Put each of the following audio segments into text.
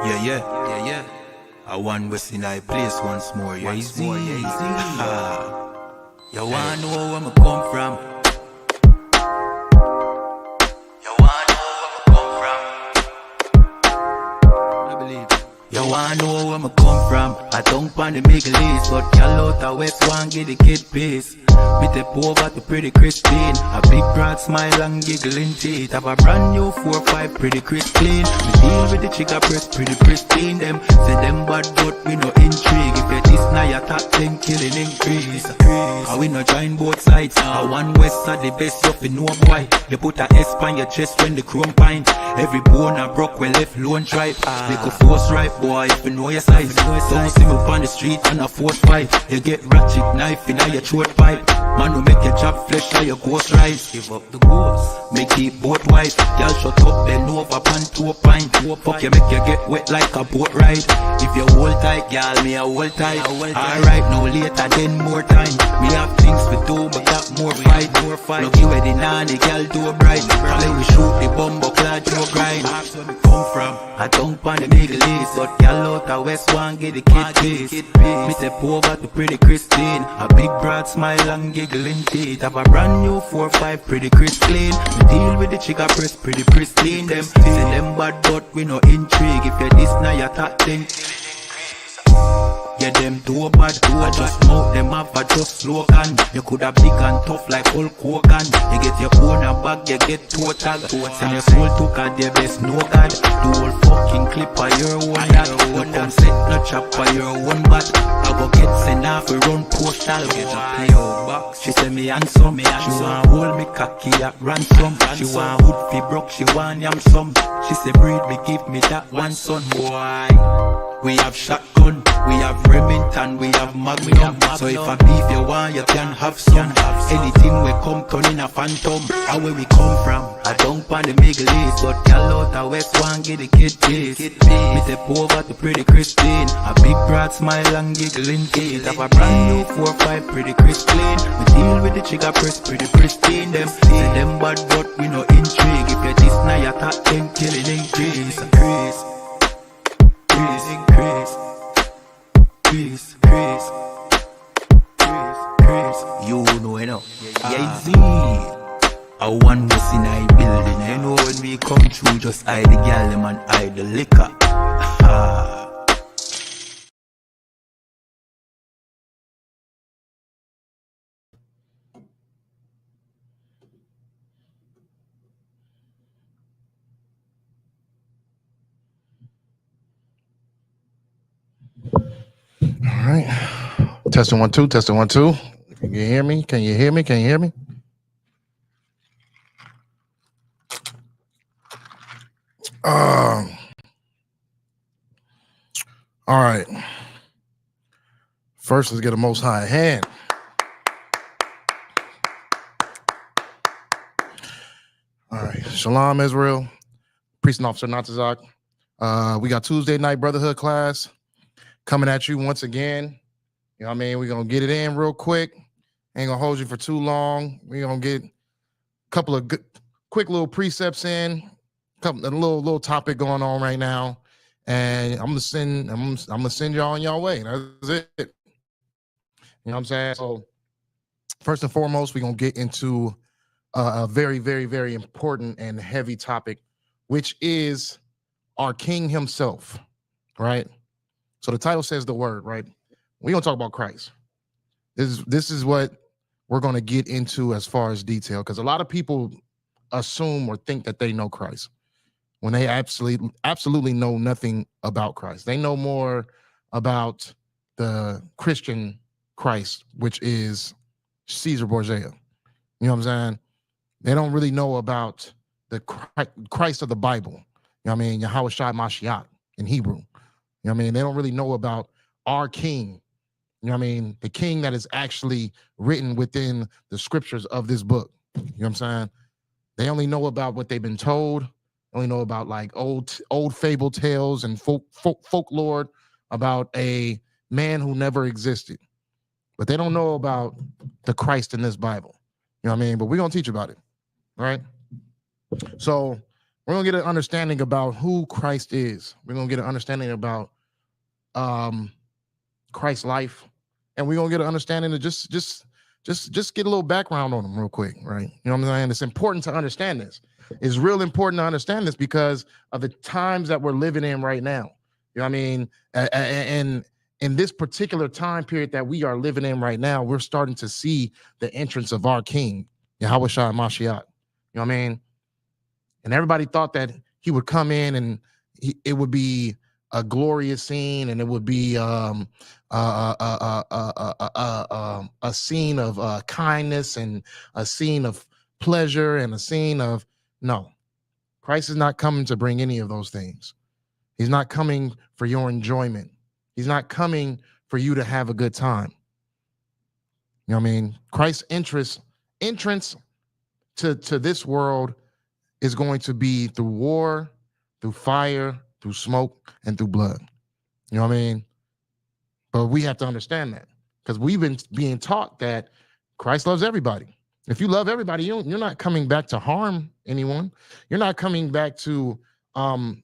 Yeah. I want West in I place once more. Yeah, easy. You wanna know where I come from? You wanna know where I come from? I believe. You wanna know where I come from? I don't pan the Middle East, but y'all out the West one get the kid peace. Me step over to pretty Christine. A big broad smile and giggling teeth. Have a brand new 4-5 pretty crisp clean. We deal with the chica press pretty pristine. Them say them bad but we no intrigue. If you this now your top 10 killing increase. We no join both sides. One west are the best you fi know boy. You put a S on your chest when the chrome pint. Every bone a broke when left lone tribe. They go force right boy if you know your size. Don't see me on the street on a 4-5. You get ratchet knife in your throat pipe. Man who make your chop flesh or your ghost rise. Give up the ghost, make it boat wide. Y'all shut up, bend over, pan to a pint. Fuck you, make you get wet like a boat ride. If you hold tight, y'all, me a hold tight. Alright, no later, then more time. Me have things to do, but got more fight. Lucky where the nanny, y'all do bright. Then we shoot the bumbo clad, you grind. That's where we come from. I don't pan the Middle East, but y'all out the West one get the kid piece. Me step over to pretty Christine. A big broad smile and giggling teeth. Have a brand new 4-5 pretty crisp clean. We deal with the chica press pretty pristine. Them say them bad but we no intrigue. If you this now your top 10. Yeah, them too bad, I just mouth them up, I just slogan. You could have big and tough like Hulk Hogan. You get your own a bag, you get toe tag. Send your soul to God, their best no God. Do all fucking clip of your own that. No come set, no chop of your own bat. I go get sent off, we run postal. Get a play out box. She say me handsome, she want hold me cocky at ransom. She want hood fi broke, she want yam some. She say breed me, give me that one son, boy. We have shotgun, we have Remington, we have Magnum. So if a beef you want, you can have some. Anything we come turn in a phantom. How where we come from? I don't pan the Middle East, but y'all out the West one get the kid piece. Me step over to pretty Christine. A big broad smile and giggling teeth. Have a brand new 4-5 pretty crisp clean. We deal with the chica press pretty pristine. Them say them bad but we no intrigue. If you this now your top 10 killing increase. Increase. You know, yeah, easy. I want what's in I building. You know when we come through, just hide the gal them and hide the liquor. All right. Testing 1 2. Testing 1 2. Can you hear me? Can you hear me? Can you hear me? All right. First, let's get a Most High hand. All right. Shalom, Israel. Priest and Officer Natazak. We got Tuesday night Brotherhood class coming at you once again. You know what I mean? We're going to get it in real quick. Ain't going to hold you for too long. We're going to get a couple of good, quick little precepts in, a little topic going on right now. And I'm going to send y'all on y'all way. That's it. You know what I'm saying? So first and foremost, we're going to get into a very, very, very important and heavy topic, which is our King himself, right? So the title says the word, right? We're going to talk about Christ. This is what we're going to get into as far as detail, because a lot of people assume or think that they know Christ when they absolutely know nothing about Christ. They know more about the Christian Christ, which is Caesar Borgia. You know what I'm saying? They don't really know about the Christ of the Bible. You know what I mean? Yahawashi Mashiach in Hebrew. You know what I mean? They don't really know about our King. You know what I mean? The King that is actually written within the scriptures of this book. You know what I'm saying? They only know about what they've been told. They only know about like old fable tales and folklore about a man who never existed. But they don't know about the Christ in this Bible. You know what I mean? But we're going to teach about it. All right? So We're gonna get an understanding about who Christ is. We're gonna get an understanding about Christ's life, and we're gonna get an understanding of just get a little background on him real quick, right? You know what I'm saying? It's important to understand this. It's real important to understand this because of the times that we're living in right now. You know what I mean? And in this particular time period that we are living in right now, we're starting to see the entrance of our King, Yahawashi Mashiach. You know what I mean? And everybody thought that he would come in and it would be a glorious scene, and it would be a scene of kindness and a scene of pleasure and a scene of no. Christ is not coming to bring any of those things. He's not coming for your enjoyment. He's not coming for you to have a good time. You know what I mean? Christ's entrance to this world is going to be through war, through fire, through smoke, and through blood. You know what I mean? But we have to understand that because we've been being taught that Christ loves everybody. If you love everybody, you're not coming back to harm anyone. You're not coming back to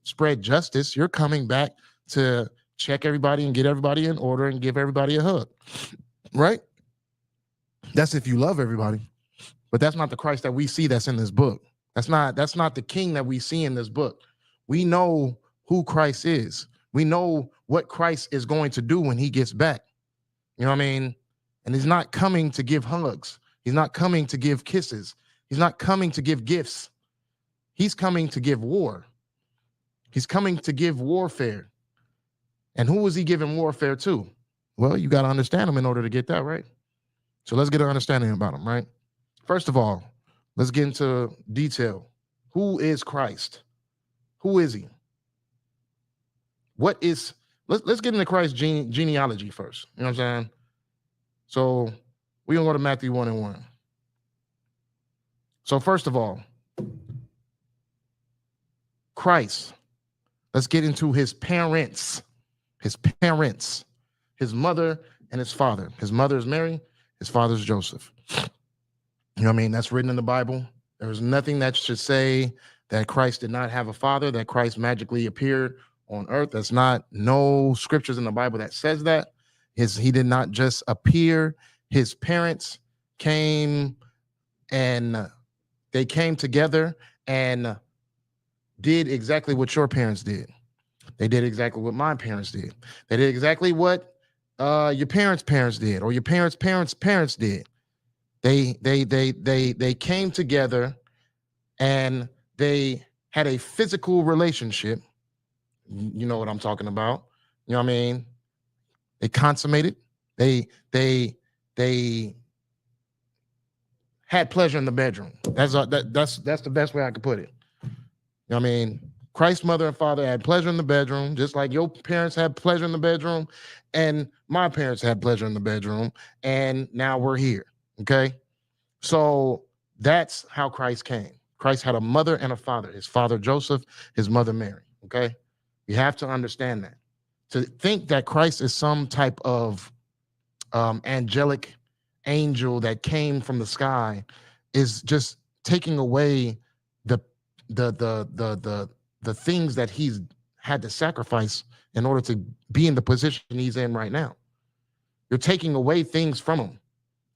spread justice. You're coming back to check everybody and get everybody in order and give everybody a hug, right? That's if you love everybody. But that's not the Christ that we see that's in this book. That's not the King that we see in this book. We know who Christ is. We know what Christ is going to do when he gets back. You know what I mean? And he's not coming to give hugs. He's not coming to give kisses. He's not coming to give gifts. He's coming to give war. He's coming to give warfare. And who is he giving warfare to? Well, you got to understand him in order to get that, right? So let's get an understanding about him, right? First of all, let's get into detail. Who is Christ? Who is he? Let's get into Christ's genealogy first. You know what I'm saying? So we're going to go to Matthew 1:1. So first of all, Christ, let's get into his parents, his mother and his father. His mother is Mary, his father is Joseph. You know what I mean? That's written in the Bible. There's nothing that should say that Christ did not have a father, that Christ magically appeared on earth. That's not no scriptures in the Bible that says that. He did not just appear. His parents came and they came together and did exactly what your parents did. They did exactly what my parents did. They did exactly what your parents' did, or your parents' did. They came together and they had a physical relationship. You know what I'm talking about. You know what I mean? They consummated. They had pleasure in the bedroom. That's the best way I could put it. You know what I mean? Christ's mother and father had pleasure in the bedroom, just like your parents had pleasure in the bedroom, and my parents had pleasure in the bedroom, and now we're here. Okay? So that's how Christ came. Christ had a mother and a father, his father Joseph, his mother Mary. Okay? You have to understand that. To think that Christ is some type of angelic angel that came from the sky is just taking away the things that he's had to sacrifice in order to be in the position he's in right now. You're taking away things from him.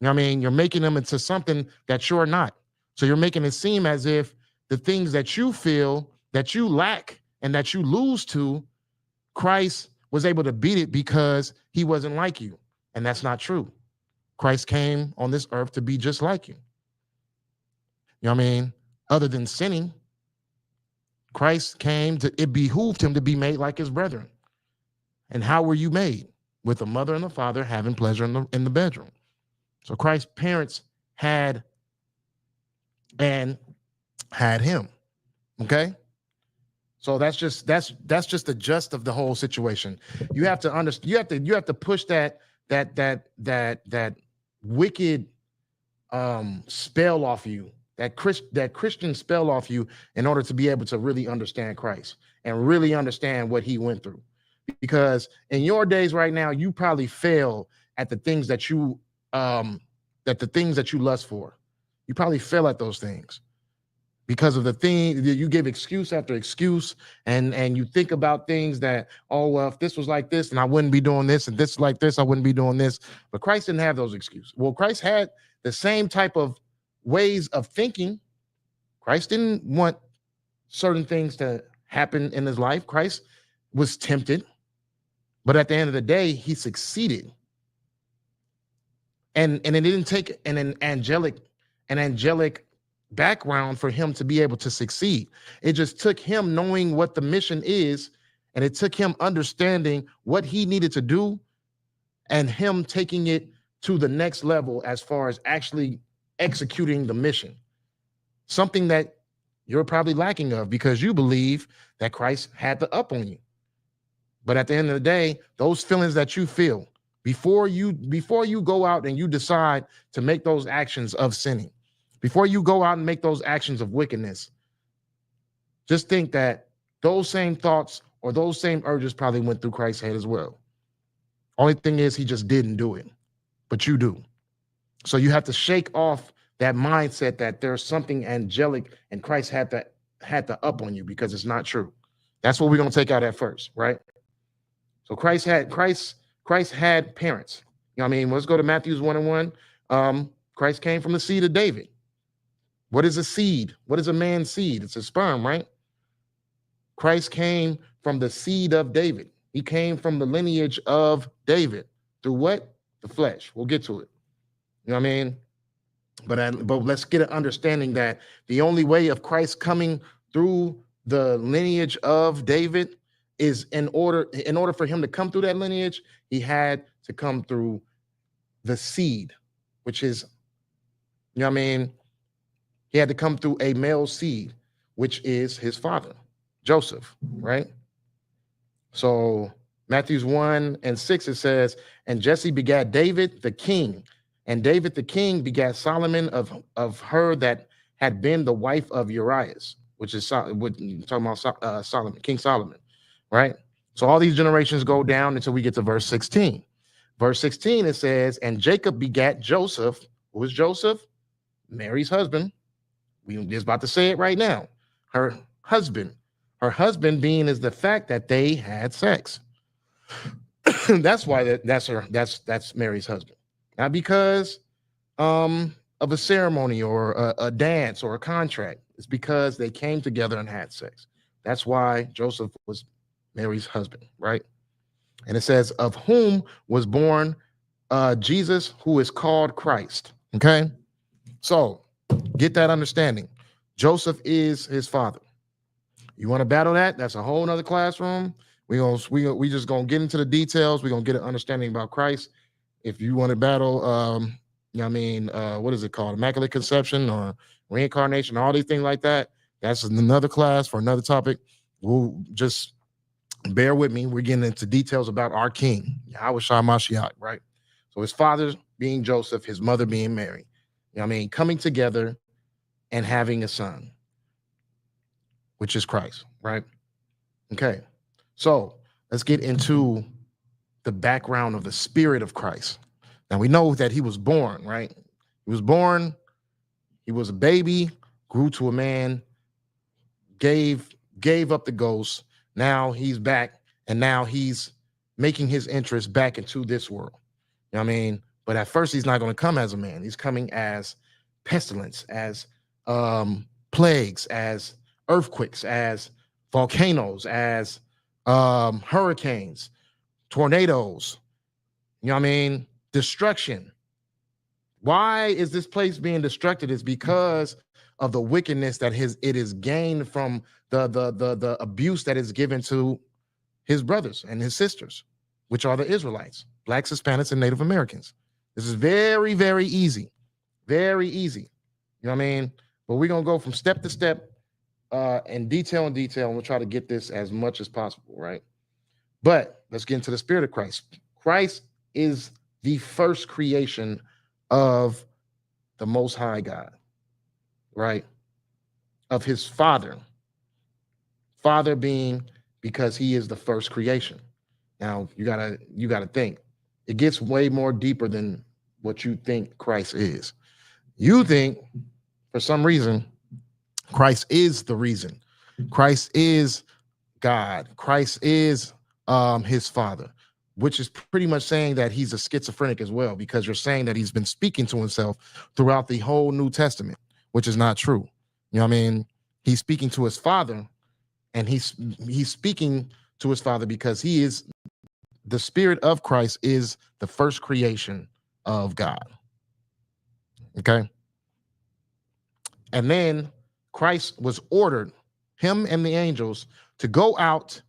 You know what I mean? You're making them into something that you're not. So you're making it seem as if the things that you feel that you lack and that you lose to, Christ was able to beat it because he wasn't like you. And that's not true. Christ came on this earth to be just like you. You know what I mean? Other than sinning, Christ came to, it behooved him to be made like his brethren. And how were you made? With a mother and a father having pleasure in the bedroom. So Christ's parents had him. Okay? So that's just the gist of the whole situation. You have to understand, you have to push that wicked spell off you, that Christian spell off you, in order to be able to really understand Christ and really understand what he went through. Because in your days right now, you probably fail at the things that you lust for. You probably fail at those things. because of the thing you give excuse after excuse, and you think about things that, oh, well, if this was like this, and I wouldn't be doing this, and this like this, I wouldn't be doing this. But Christ didn't have those excuses. Well, Christ had the same type of ways of thinking. Christ didn't want certain things to happen in his life. Christ was tempted, but at the end of the day, he succeeded. And it didn't take an angelic background for him to be able to succeed. It just took him knowing what the mission is, and it took him understanding what he needed to do, and him taking it to the next level as far as actually executing the mission. Something that you're probably lacking of because you believe that Christ had the up on you. But at the end of the day, those feelings that you feel before you go out and you decide to make those actions of sinning, before you go out and make those actions of wickedness, just think that those same thoughts or those same urges probably went through Christ's head as well. Only thing is, he just didn't do it, but you do. So you have to shake off that mindset that there's something angelic and Christ had the up on you, because it's not true. That's what we're going to take out at first, right? So Christ had parents. You know what I mean? Let's go to Matthew 1:1. Christ came from the seed of David. What is a seed? What is a man's seed? It's a sperm, right? Christ came from the seed of David. He came from the lineage of David. Through what? The flesh. We'll get to it. You know what I mean? But let's get an understanding that the only way of Christ coming through the lineage of David is in order for him to come through that lineage, he had to come through the seed, which is, you know what I mean? He had to come through a male seed, which is his father, Joseph, right? So Matthew 1:6, it says, and Jesse begat David the king, and David the king begat Solomon of her that had been the wife of Urias, which is talking about Solomon, King Solomon, right? So all these generations go down until we get to verse 16. Verse 16, it says, and Jacob begat Joseph. Who is Joseph? Mary's husband. We're just about to say it right now. Her husband. Her husband being is the fact that they had sex. That's why that's Mary's husband. Not because of a ceremony or a dance or a contract. It's because they came together and had sex. That's why Joseph was Mary's husband, right? And it says, of whom was born Jesus, who is called Christ. Okay? So get that understanding. Joseph is his father. You want to battle that? That's a whole nother classroom. We just gonna get into the details. We're gonna get an understanding about Christ. If you want to battle, you know what I mean, what is it called? Immaculate Conception or reincarnation, all these things like that. That's another class for another topic. We'll just bear with me. We're getting into details about our King, YAHANNA, right? So his father being Joseph, his mother being Mary. You know what I mean? Coming together and having a son, which is Christ, right? Okay. So let's get into the background of the spirit of Christ. Now we know that he was born, right? He was born, he was a baby, grew to a man, gave up the ghost. Now he's back, and now he's making his entrance back into this world. You know what I mean? But at first, he's not going to come as a man. He's coming as pestilence, as plagues, as earthquakes, as volcanoes, as hurricanes, tornadoes. You know what I mean? Destruction. Why is this place being destructed? Is because of the wickedness that it is gained from the abuse that is given to his brothers and his sisters, which are the Israelites, Blacks, Hispanics, and Native Americans. This is very, very easy. Very easy. You know what I mean? But we're going to go from step to step and detail, and we'll try to get this as much as possible, right? But let's get into the spirit of Christ. Christ is the first creation of the Most High God, right? Of his Father. Father being because he is the first creation. Now you gotta think. It gets way more deeper than what you think Christ is. You think, for some reason, Christ is the reason. Christ is God. Christ is his father, which is pretty much saying that he's a schizophrenic as well, because you're saying that he's been speaking to himself throughout the whole New Testament, which is not true. You know what I mean? He's speaking to his father, and he's speaking to his father because he is the spirit of Christ is the first creation of God. Okay. And then Christ was ordered, him and the angels, to go out,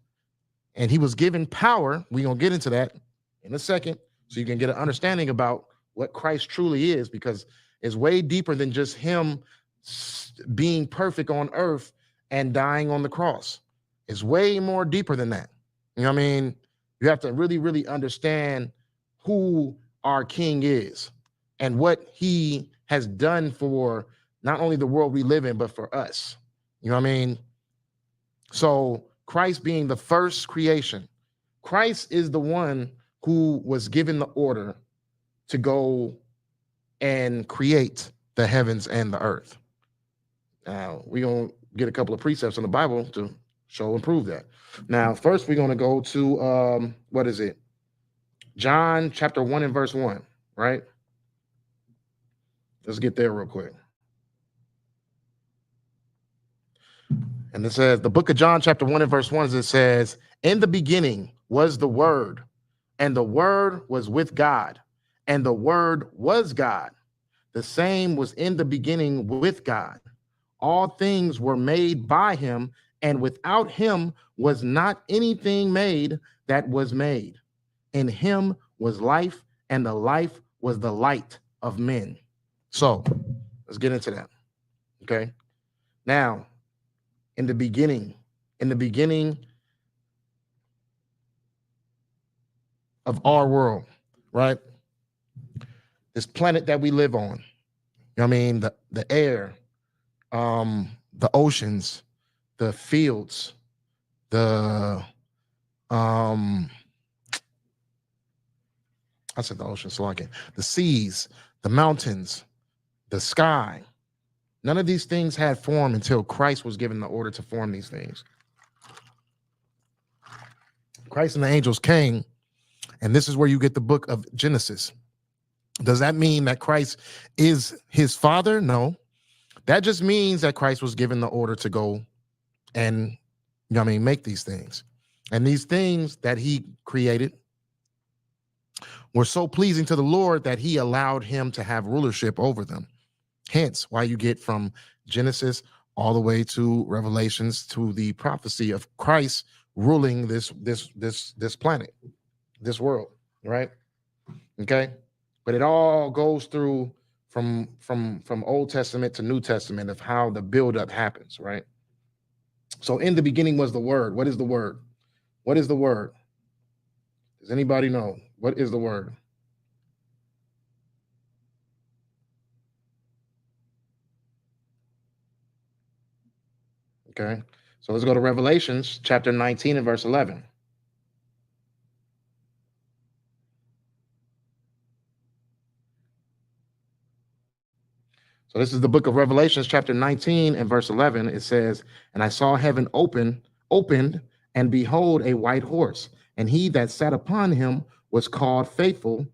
and he was given power. We're going to get into that in a second, so you can get an understanding about what Christ truly is, because it's way deeper than just him being perfect on earth and dying on the cross. It's way more deeper than that. You know what I mean? You have to really, really understand who our King is and what he has done for not only the world we live in, but for us. You know what I mean? So Christ being the first creation, Christ is the one who was given the order to go and create the heavens and the earth. Now, we're going to get a couple of precepts in the Bible to show and prove that. Now, first, we're going to go to, what is it? John chapter 1 and verse 1, right? Let's get there real quick. And it says, the book of John chapter 1 and verse 1, it says, in the beginning was the Word, and the Word was with God, and the Word was God. The same was in the beginning with God. All things were made by him, and without him was not anything made that was made. In him was life, and the life was the light of men. So let's get into that. Okay. Now, in the beginning of our world, right? This planet that we live on, you know what I mean? The air, the oceans, the fields, I said the ocean, so I can, the seas, the mountains, the sky. None of these things had form until Christ was given the order to form these things. Christ and the angels came, and this is where you get the book of Genesis. Does that mean that Christ is his father? No. That just means that Christ was given the order to go and, you know what I mean, make these things. And these things that he created were so pleasing to the Lord that he allowed him to have rulership over them. Hence why you get from Genesis all the way to Revelations to the prophecy of Christ ruling this planet, this world, right? Okay. But it all goes through from Old Testament to New Testament of how the buildup happens, right? So in the beginning was the Word. What is the Word? What is the Word? Does anybody know? What is the Word? Okay. So let's go to Revelations chapter 19 and verse 11. So this is the book of Revelations, chapter 19 and verse 11. It says, and I saw heaven opened, and behold, a white horse. And he that sat upon him was called Faithful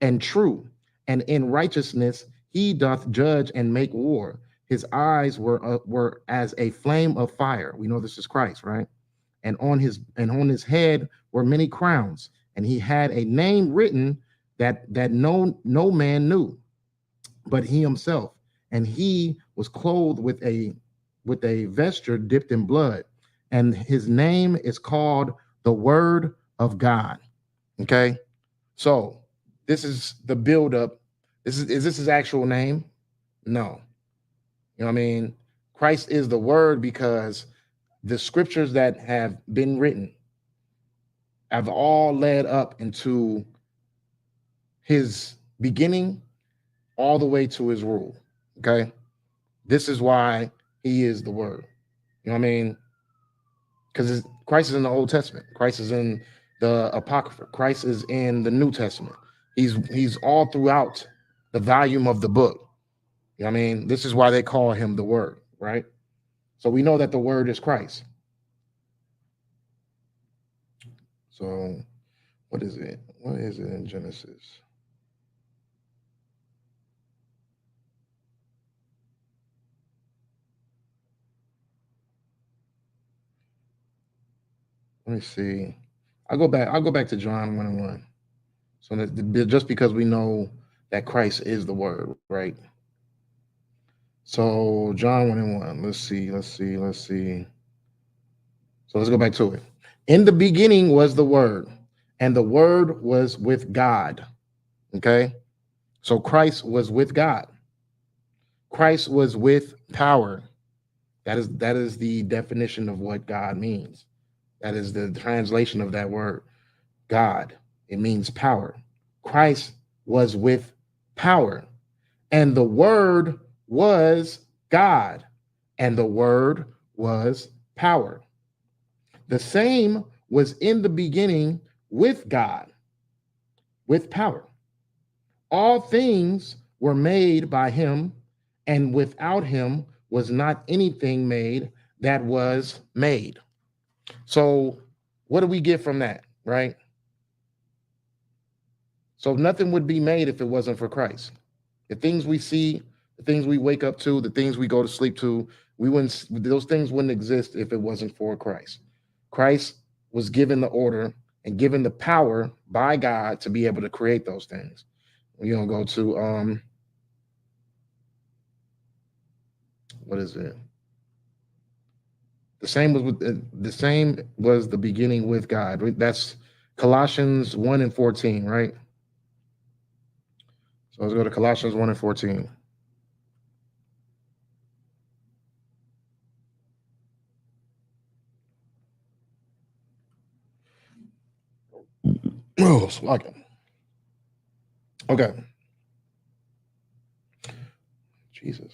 and True. And in righteousness he doth judge and make war. His eyes were as a flame of fire. We know this is Christ, right? And on his head were many crowns. And he had a name written that no man knew, but he himself. And he was clothed with a vesture dipped in blood, and his name is called the Word of God. Okay, so this is the buildup. Is this his actual name? No. You know what I mean? Christ is the Word because the scriptures that have been written have all led up into his beginning all the way to his rule. Okay, this is why he is the Word. You know what I mean? Because Christ is in the Old Testament. Christ is in the Apocrypha. Christ is in the New Testament. He's all throughout the volume of the book. You know what I mean? This is why they call him the Word, right? So we know that the word is Christ. So what is it? What is it in Genesis? Let me see. I'll go back to John 1:1. So that just because we know that Christ is the word, right? So John 1:1. Let's see. So let's go back to it. In the beginning was the word, and the word was with God. Okay. So Christ was with God. Christ was with power. That is the definition of what God means. That is the translation of that word, God. It means power. Christ was with power, and the word was God, and the word was power. The same was in the beginning with God, with power. All things were made by him, and without him was not anything made that was made. So, what do we get from that, right? So, nothing would be made if it wasn't for Christ. The things we see, the things we wake up to, the things we go to sleep to, those things wouldn't exist if it wasn't for Christ. Christ was given the order and given the power by God to be able to create those things. We're gonna go to what is it? The same was the beginning with God. That's Colossians 1:14, right? So let's go to Colossians 1:14. Oh, slacking. Okay. Jesus.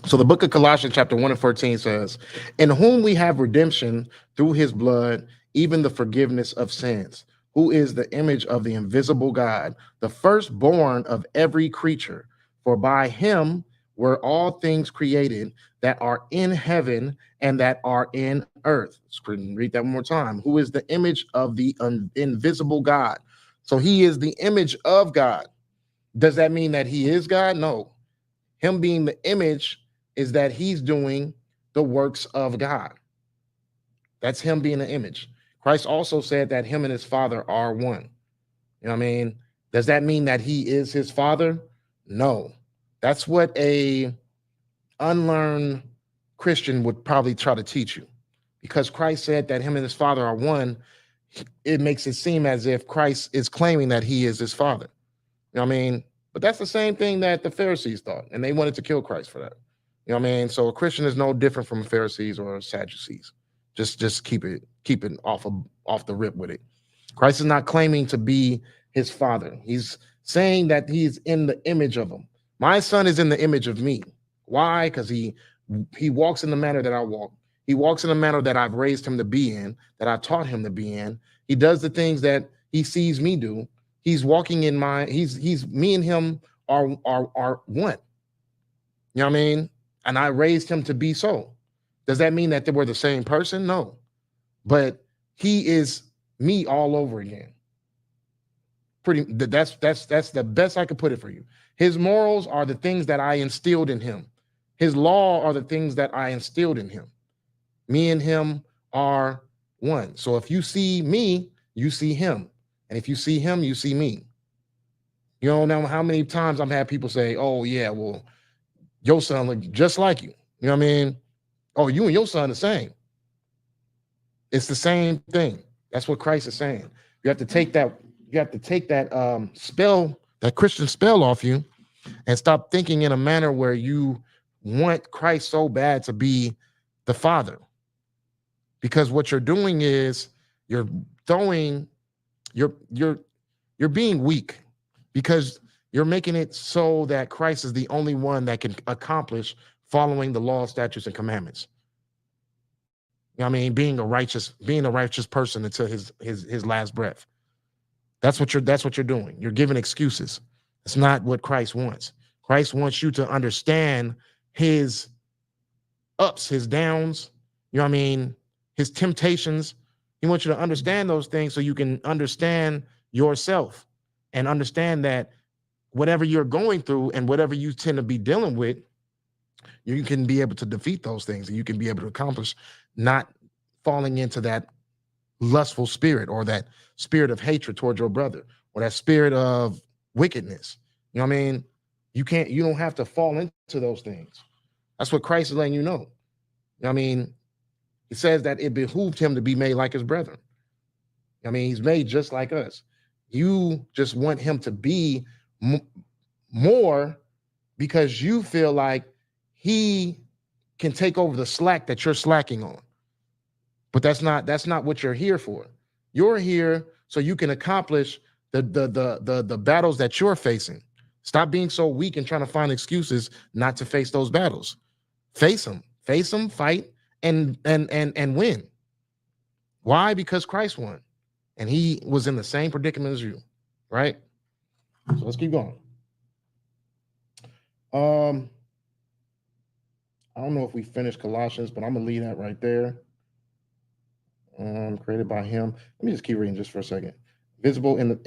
So the book of Colossians chapter 1:14 says, in whom we have redemption through his blood, even the forgiveness of sins, who is the image of the invisible God, the firstborn of every creature. For by him were all things created that are in heaven and that are in earth. Let's read that one more time. Who is the image of the invisible God? So he is the image of God. Does that mean that he is God? No. Him being the image is that he's doing the works of God. That's him being an image. Christ also said that him and his Father are one. You know what I mean? Does that mean that he is his Father? No. That's what a unlearned Christian would probably try to teach you. Because Christ said that him and his Father are one, it makes it seem as if Christ is claiming that he is his Father. You know what I mean? But that's the same thing that the Pharisees thought, and they wanted to kill Christ for that. You know what I mean? So a Christian is no different from Pharisees or Sadducees. Just keep it off the rip with it. Christ is not claiming to be his father. He's saying that he's in the image of him. My son is in the image of me. Why? Because he walks in the manner that I walk. He walks in the manner that I've raised him to be in, that I taught him to be in. He does the things that he sees me do. He's walking in my, he's me and him are one. You know what I mean? And I raised him to be so. Does that mean that they were the same person? No. But he is me all over again. That's the best I could put it for you. His morals are the things that I instilled in him. His law are the things that I instilled in him. Me and him are one. So if you see me, you see him. And if you see him, you see me. You don't know how many times I've had people say, oh, yeah, well, your son look just like you. You know what I mean? Oh, you and your son the same. It's the same thing. That's what Christ is saying. You have to take that spell, that Christian spell off you, and stop thinking in a manner where you want Christ so bad to be the Father. Because what you're doing is you're being weak, because you're making it so that Christ is the only one that can accomplish following the law, statutes, and commandments. You know what I mean? Being a righteous person until his last breath. That's what you're doing. You're giving excuses. It's not what Christ wants. Christ wants you to understand his ups, his downs, you know what I mean, his temptations. He wants you to understand those things so you can understand yourself and understand that whatever you're going through and whatever you tend to be dealing with, you can be able to defeat those things and you can be able to accomplish not falling into that lustful spirit or that spirit of hatred towards your brother or that spirit of wickedness. You know what I mean? You don't have to fall into those things. That's what Christ is letting you know. You know what I mean? He says that it behooved him to be made like his brethren. I mean, he's made just like us. You just want him to be more because you feel like he can take over the slack that you're slacking on. But that's not what you're here for. You're here so you can accomplish the battles that you're facing. Stop being so weak and trying to find excuses not to face those battles. Face them, fight, and win. Why? Because Christ won, and he was in the same predicament as you, right? So let's keep going. I don't know if we finished Colossians, but I'm gonna leave that right there. Created by him. Let me just keep reading just for a second. Visible and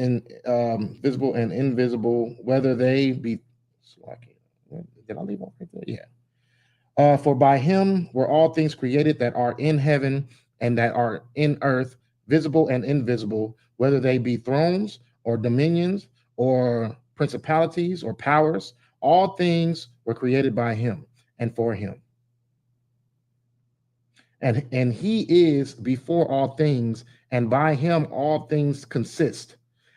visible and invisible, whether they be. Did I leave off right there? Yeah. For by him were all things created that are in heaven and that are in earth, visible and invisible, whether they be thrones or dominions or principalities or powers. All things were created by him and for him. And he is before all things, and by him all things consist.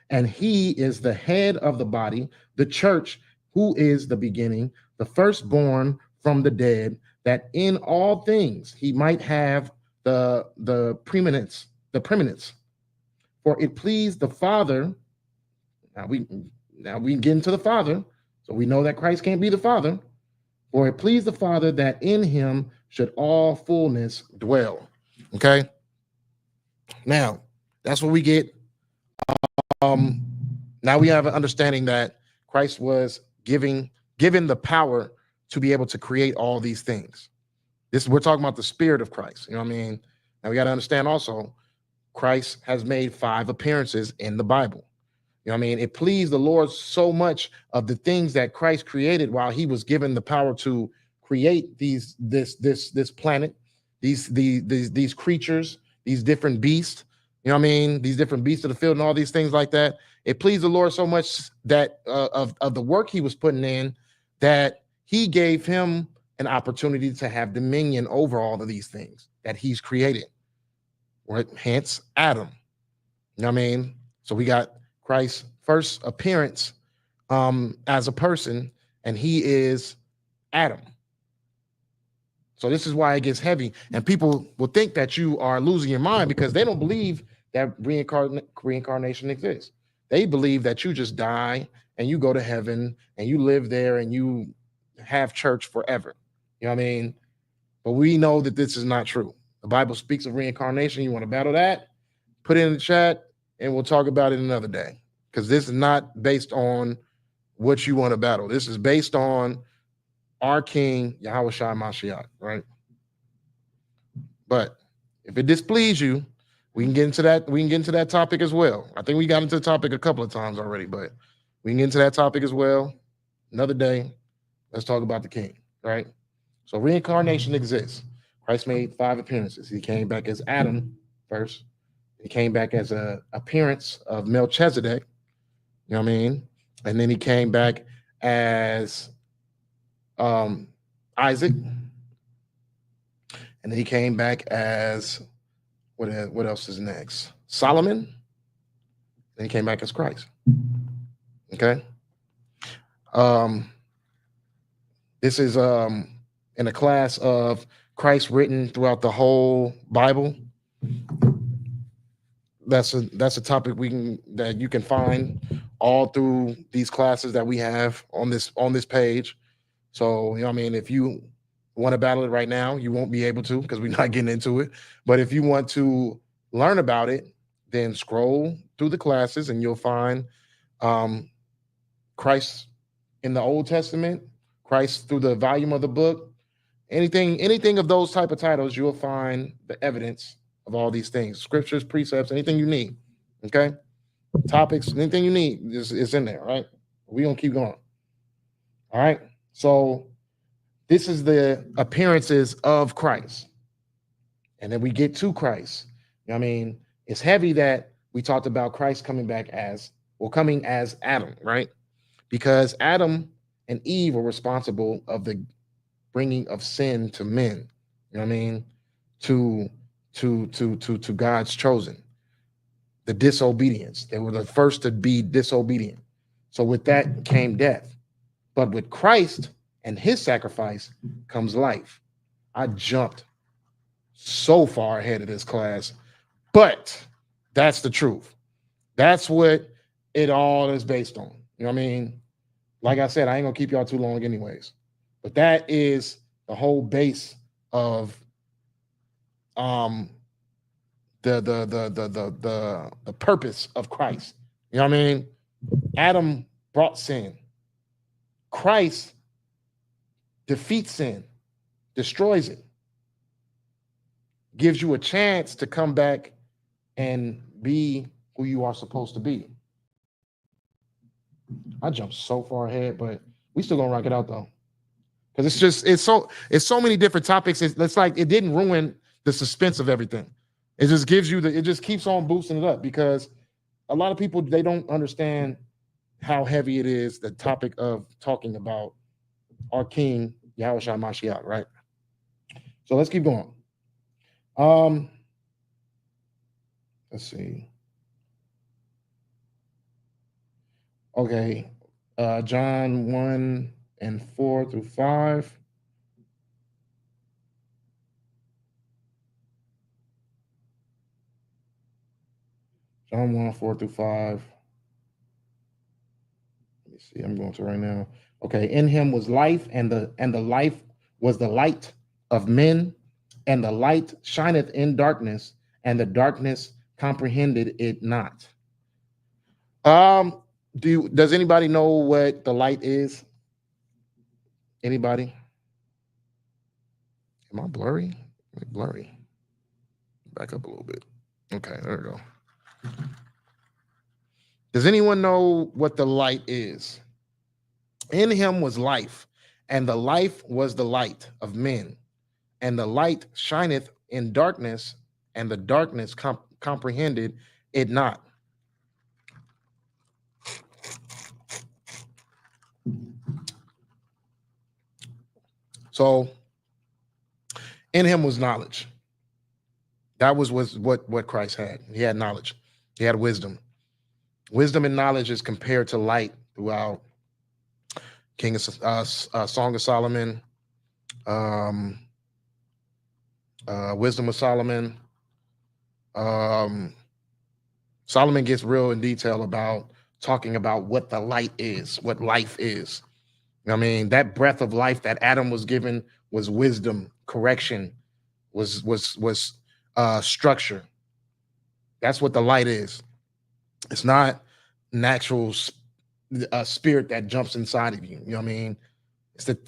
And he is the head of the body, the church, who is the beginning, the firstborn from the dead, that in all things he might have the preeminence. For it pleased the Father. Now we get into the Father, so we know that Christ can't be the Father. For it pleased the Father that in him should all fullness dwell. Okay. Now, that's what we get. Now we have an understanding that Christ was given the power to be able to create all these things. We're talking about the Spirit of Christ. You know what I mean? Now we got to understand also, Christ has made 5 appearances in the Bible. You know what I mean? It pleased the Lord so much of the things that Christ created while he was given the power to create this planet, these creatures, these different beasts. You know what I mean? These different beasts of the field and all these things like that. It pleased the Lord so much that of the work he was putting in, that he gave him an opportunity to have dominion over all of these things that he's created. Right? Hence Adam. You know what I mean? So we got Christ's first appearance as a person, and he is Adam. So this is why it gets heavy, and people will think that you are losing your mind because they don't believe that reincarnation exists. They believe that you just die and you go to heaven and you live there and you have church forever. You know what I mean? But we know that this is not true. The Bible speaks of reincarnation. You want to battle that? Put it in the chat and we'll talk about it another day. Because this is not based on what you want to battle. This is based on our King, Yahweh Shai Mashiach, right? But if it displeases you, we can get into that. We can get into that topic as well. I think we got into the topic a couple of times already, but we can get into that topic as well. Another day, let's talk about the King, right? So reincarnation exists. Christ made 5 appearances. He came back as Adam first. He came back as an appearance of Melchizedek. You know what I mean? And then he came back as Isaac. And then he came back as what else is next? Solomon. Then he came back as Christ. Okay. This is in a class of Christ written throughout the whole Bible. That's a topic that you can find all through these classes that we have on this page. So, you know what I mean, if you want to battle it right now, you won't be able to because we're not getting into it. But if you want to learn about it, then scroll through the classes and you'll find Christ in the Old Testament, Christ through the volume of the book, anything of those type of titles, you'll find the evidence of all these things, scriptures, precepts, anything you need. Okay, topics, anything you need is in there. Right, we gonna keep going. All right, so this is the appearances of Christ, and then we get to Christ. You know what I mean, it's heavy that we talked about Christ coming back coming as Adam, right? Because Adam and Eve were responsible of the bringing of sin to men. You know what I mean? To God's chosen, the disobedience. They were the first to be disobedient. So with that came death. But with Christ and his sacrifice comes life. I jumped so far ahead of this class, but that's the truth. That's what it all is based on. You know what I mean? Like I said, I ain't gonna keep y'all too long anyways. But that is the whole base of the purpose of Christ. You know what I mean? Adam brought sin. Christ defeats sin, destroys it, gives you a chance to come back and be who you are supposed to be. I jumped so far ahead, but we still gonna rock it out though. Because it's so many different topics. It's like it didn't ruin the suspense of everything. It just gives you it just keeps on boosting it up, because a lot of people, they don't understand how heavy it is, the topic of talking about our King Yahushua Mashiach, right? So let's keep going. Let's see. Okay, John 1:4-5. John 1:4-5. Let me see. I'm going to right now. Okay, in him was life, and the life was the light of men, and the light shineth in darkness, and the darkness comprehended it not. Does anybody know what the light is? Anybody? Am I blurry? Blurry. Back up a little bit. Okay, there we go. Does anyone know what the light is? In him was life, and the life was the light of men, and the light shineth in darkness, and the darkness comprehended it not. So in him was knowledge. That was what Christ had. He had knowledge. He had wisdom. Wisdom and knowledge is compared to light throughout Song of Solomon, Wisdom of Solomon. Solomon gets real in detail about talking about what the light is, what life is. I mean, that breath of life that Adam was given was wisdom, correction, was structure. That's what the light is. It's not natural spirit that jumps inside of you. You know what I mean?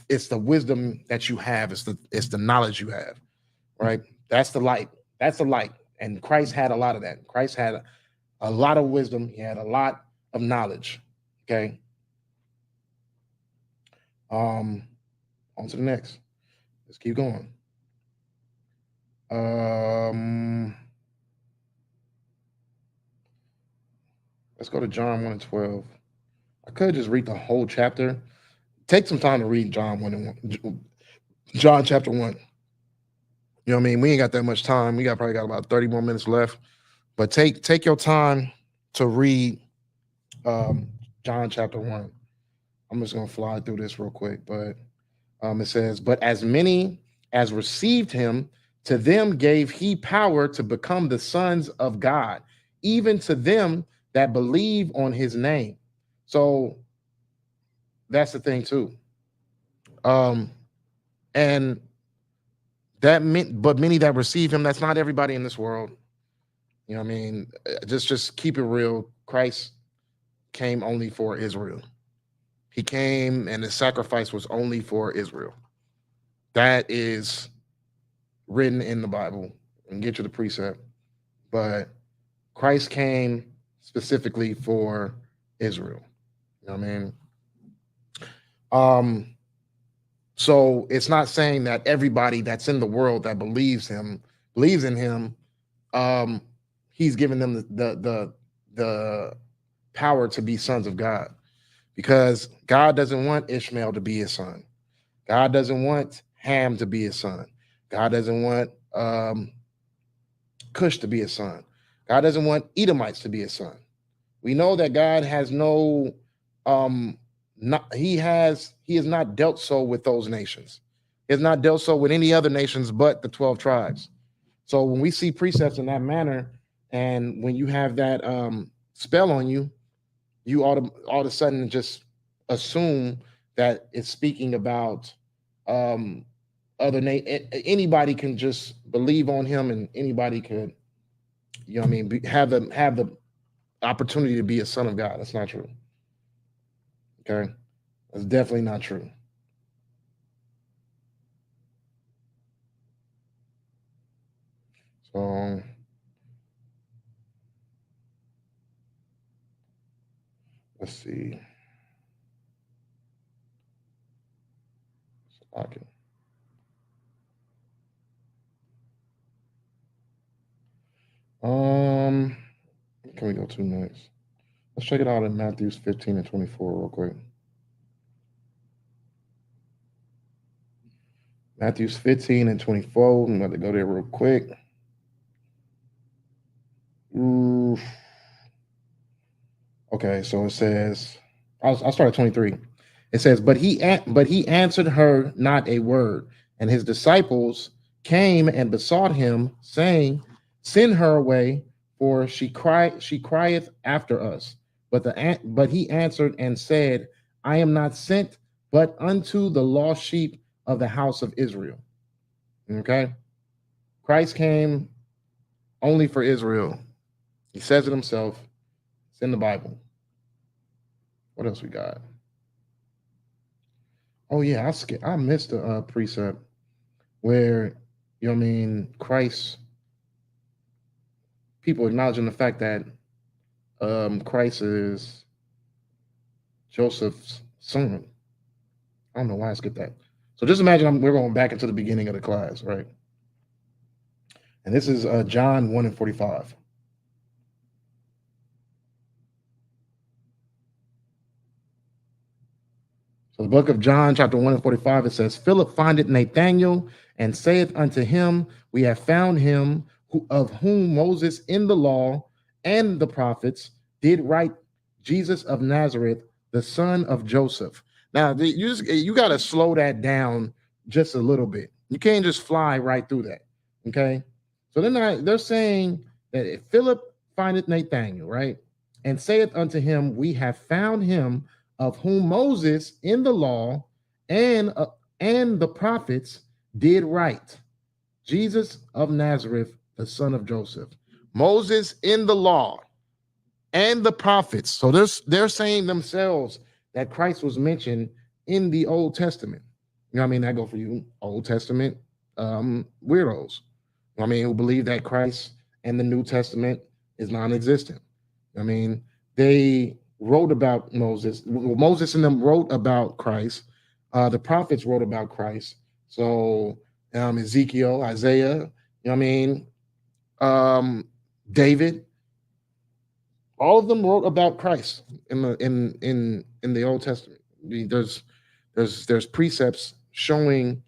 It's the wisdom that you have. It's the knowledge you have, right? That's the light. That's the light. And Christ had a lot of that. Christ had a lot of wisdom. He had a lot of knowledge. Okay. On to the next. Let's keep going. Let's go to John 1:12. I could just read the whole chapter. Take some time to read John chapter 1. You know what I mean? We ain't got that much time. We probably got about 30 more minutes left. But take your time to read John chapter 1. I'm just gonna fly through this real quick, but it says, "But as many as received him, to them gave he power to become the sons of God, even to them that believe on his name." So that's the thing too. And but many that receive him, that's not everybody in this world. You know what I mean? Just keep it real. Christ came only for Israel. He came and his sacrifice was only for Israel. That is written in the Bible, and get you the precept. But Christ came specifically for Israel. You know what I mean? So it's not saying that everybody that's in the world that believes in him, he's given them the power to be sons of God, because God doesn't want Ishmael to be his son. God doesn't want Ham to be his son. God doesn't want Cush to be his son. God doesn't want Edomites to be his son. We know that God has no he has not dealt so with those nations. He has not dealt so with any other nations but the 12 tribes. So when we see precepts in that manner, and when you have that spell on you, you all of a sudden just assume that it's speaking about anybody can just believe on him, and anybody could, you know what I mean, have the opportunity to be a son of God. That's not true. Okay, that's definitely not true. So let's see. So I can. Can we go to next? Let's check it out in Matthew 15 and 24 real quick. Matthew 15 and 24. I'm about to go there real quick. Oof. Okay, so it says, I'll start at 23. It says, but he answered her not a word, and his disciples came and besought him, saying, send her away, for she crieth after us. But he answered and said, I am not sent but unto the lost sheep of the house of Israel. Okay, Christ came only for Israel. He says it himself. It's in the Bible. What else we got? Oh yeah, I missed a precept where, you know what I mean, Christ, people acknowledging the fact that Christ is Joseph's son. I don't know why I skipped that. So just imagine we're going back into the beginning of the class, right? And this is John 1 and 45. So the book of John, chapter 1 and 45, it says, Philip findeth Nathanael and saith unto him, we have found him of whom Moses in the law and the prophets did write, Jesus of Nazareth, the son of Joseph. Now, you got to slow that down just a little bit. You can't just fly right through that, okay? So they're saying that if Philip findeth Nathanael, right, and saith unto him, we have found him of whom Moses in the law and the prophets did write, Jesus of Nazareth, the son of Joseph. Moses in the law and the prophets. So they're saying themselves that Christ was mentioned in the Old Testament. You know what I mean? That go for you, Old Testament weirdos. I mean, who believe that Christ and the New Testament is non-existent. I mean, they wrote about Moses. Moses and them wrote about Christ. The prophets wrote about Christ. So Ezekiel, Isaiah, you know what I mean? David, all of them wrote about Christ in the Old Testament. I mean, there's precepts showing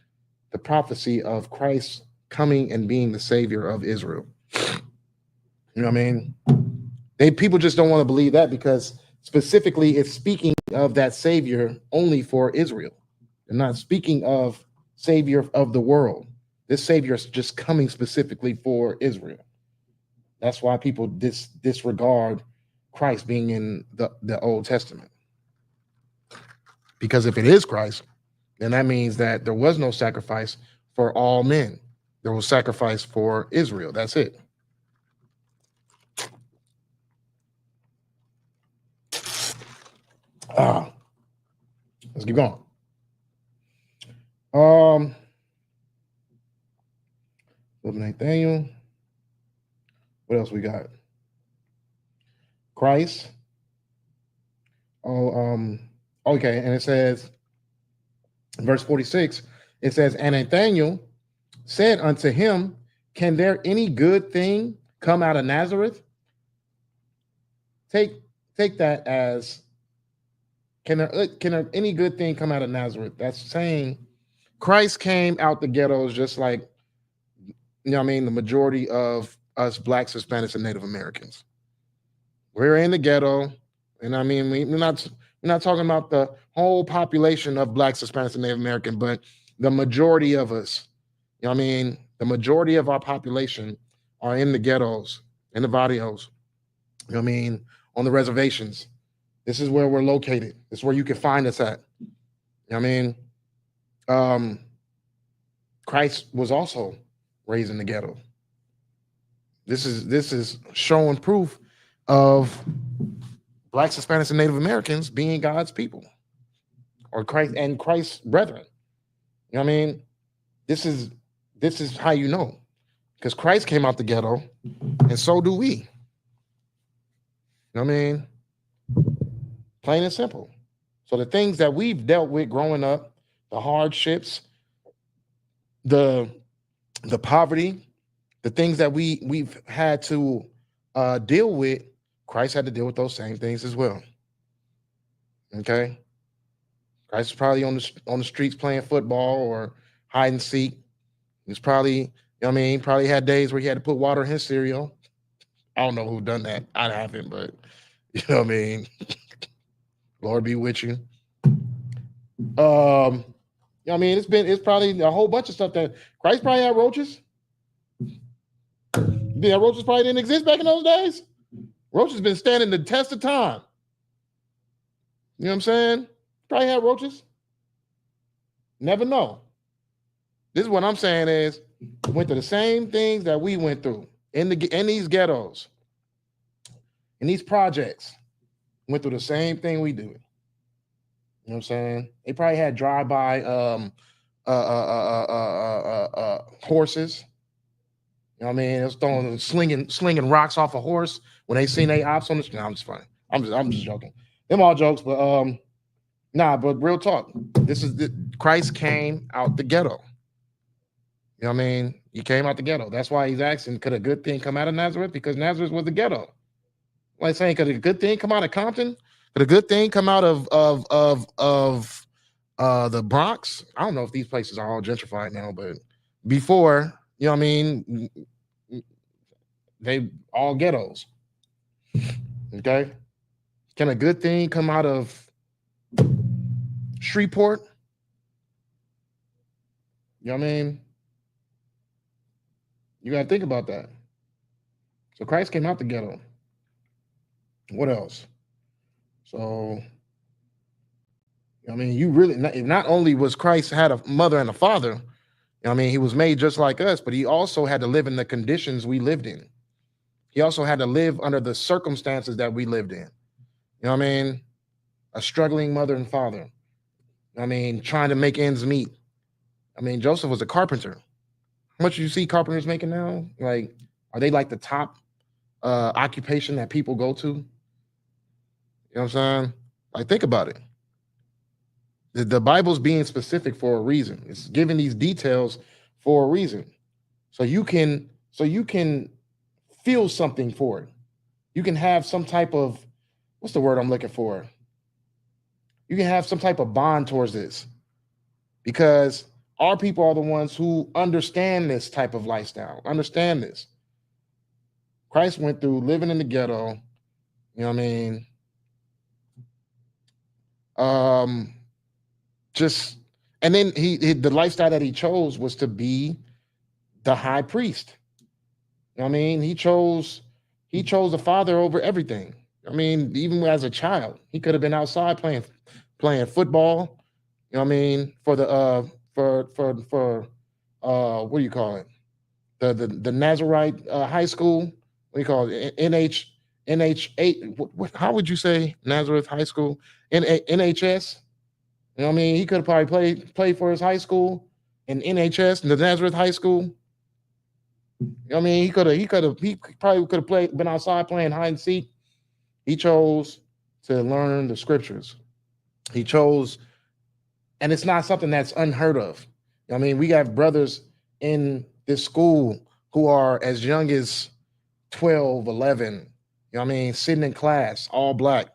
the prophecy of Christ coming and being the savior of Israel. You know what I mean? People just don't want to believe that, because specifically it's speaking of that savior only for Israel. They're not speaking of savior of the world. This savior is just coming specifically for Israel. That's why people disregard Christ being in the Old Testament. Because if it is Christ, then that means that there was no sacrifice for all men. There was sacrifice for Israel. That's it. Let's keep going. of Nathaniel. What else we got? Christ. Okay, and it says, verse 46, it says, and Nathaniel said unto him, can there any good thing come out of Nazareth? Take that as, can there any good thing come out of Nazareth? That's saying Christ came out the ghettos just like, the majority of us Blacks, Hispanics, and Native Americans. We're in the ghetto, and we're not talking about the whole population of Blacks, Hispanics, and Native American, but the majority of us. The majority of our population are in the ghettos, in the barrios. On the reservations. This is where we're located. This is where you can find us at. Christ was also raised in the ghetto. This is showing proof of Blacks, Hispanics, and Native Americans being God's people, or Christ's brethren. This is how you know, because Christ came out the ghetto, and so do we. Plain and simple. So the things that we've dealt with growing up, the hardships, the poverty, the things that we've had to deal with, Christ had to deal with those same things as well. Okay, Christ was probably on the streets playing football or hide and seek. He was probably, probably had days where he had to put water in his cereal. I don't know who done that. I haven't, but Lord be with you. It's probably a whole bunch of stuff that Christ probably had roaches. Yeah, roaches probably didn't exist back in those days. Roaches been standing the test of time. You know what I'm saying? Probably had roaches. Never know. This is what I'm saying is, went through the same things that we went through in these ghettos, in these projects. Went through the same thing we do. You know what I'm saying? They probably had drive-by horses. You know what I mean? It was throwing slinging rocks off a horse when they seen they ops on the street. No, I'm just funny. I'm just joking. Them all jokes, but but real talk. Christ came out the ghetto. You know what I mean? He came out the ghetto. That's why he's asking, could a good thing come out of Nazareth? Because Nazareth was the ghetto. Like saying, could a good thing come out of Compton? Could a good thing come out of the Bronx? I don't know if these places are all gentrified now, but before, they all ghettos. Okay. Can a good thing come out of Shreveport? You know what I mean? You got to think about that. So Christ came out the ghetto. What else? So, you really, not only was Christ had a mother and a father, he was made just like us, but he also had to live in the conditions we lived in. He also had to live under the circumstances that we lived in. A struggling mother and father. Trying to make ends meet. Joseph was a carpenter. How much do you see carpenters making now? Like, are they like the top occupation that people go to? You know what I'm saying? Like, think about it. The Bible's being specific for a reason. It's giving these details for a reason. So you can feel something for it. You can have some type of, what's the word I'm looking for? You can have some type of bond towards this, because our people are the ones who understand this type of lifestyle, understand this. Christ went through living in the ghetto, you know what I mean? And then the lifestyle that he chose was to be the high priest. You know what I mean? He chose the Father over everything. Even as a child, he could have been outside playing football. You know what I mean? For the what do you call it? The Nazarite high school. What do you call it? NH8. How would you say Nazareth High School? NHS. You know what I mean? He could have probably played for his high school in NHS, the Nazareth High School. You know what I mean? He probably could have been outside playing hide and seek. He chose to learn the scriptures. He chose, and it's not something that's unheard of. I mean, we got brothers in this school who are as young as 12, 11. You know what I mean? Sitting in class, all black,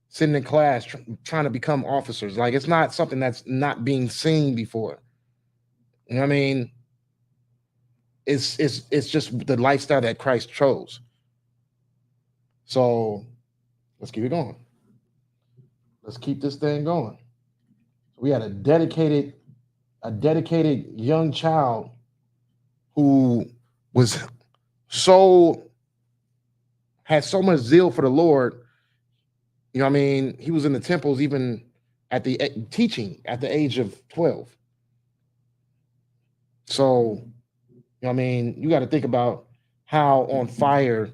sitting in class trying to become officers. Like, it's not something that's not being seen before. You know what I mean? It's just the lifestyle that Christ chose. So let's keep it going. Let's keep this thing going. We had a dedicated young child who was had so much zeal for the Lord. You know what I mean? He was in the temples even at the teaching at the age of 12. So, you know what I mean? You got to think about how on fire